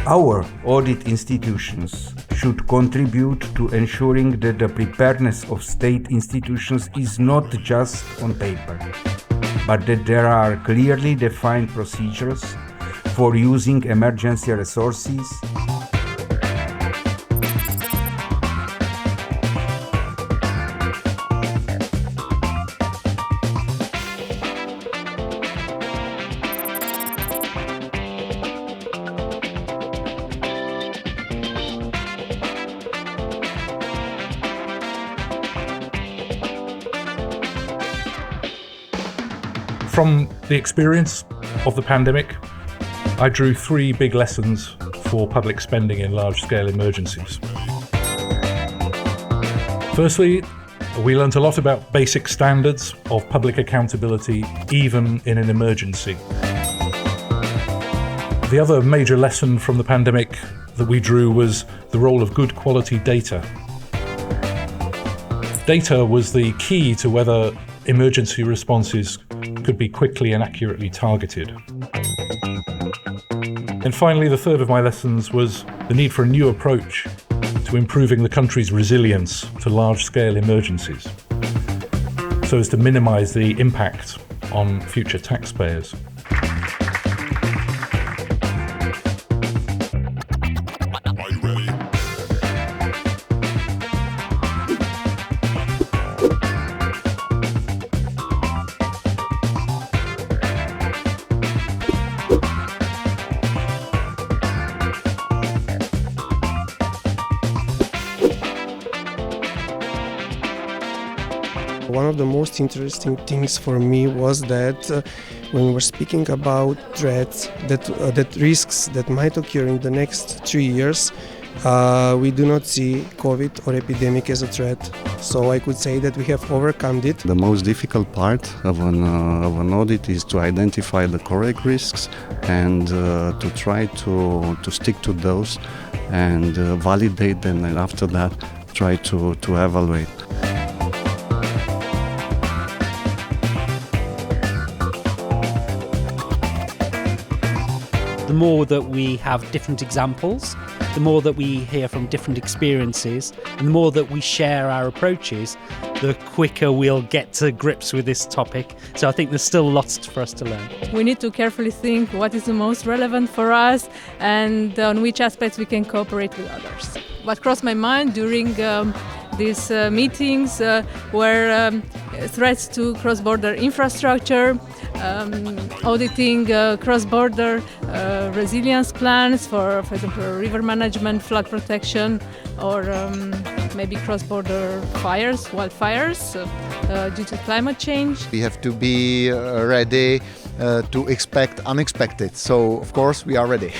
Our audit institutions should contribute to ensuring that the preparedness of state institutions is not just on paper, but that there are clearly defined procedures for using emergency resources, From the experience of the pandemic, I drew 3 big lessons for public spending in large-scale emergencies. Firstly, we learnt a lot about basic standards of public accountability, even in an emergency. The other major lesson from the pandemic that we drew was the role of good quality data. Data was the key to whether emergency responses could be quickly and accurately targeted. And finally, the third of my lessons was the need for a new approach to improving the country's resilience to large-scale emergencies, so as to minimise the impact on future taxpayers. One of the most interesting things for me was that when we were speaking about threats, that risks that might occur in the next 3 years, we do not see COVID or epidemic as a threat. So I could say that we have overcome it. The most difficult part of an audit is to identify the correct risks and to try to stick to those and validate them, and after that try to evaluate. The more that we have different examples, the more that we hear from different experiences, and the more that we share our approaches, the quicker we'll get to grips with this topic. So I think there's still lots for us to learn. We need to carefully think what is the most relevant for us and on which aspects we can cooperate with others. What crossed my mind during these meetings were threats to cross-border infrastructure, auditing cross-border resilience plans for example, river management, flood protection, or maybe cross-border wildfires due to climate change. We have to be ready to expect unexpected, so of course we are ready.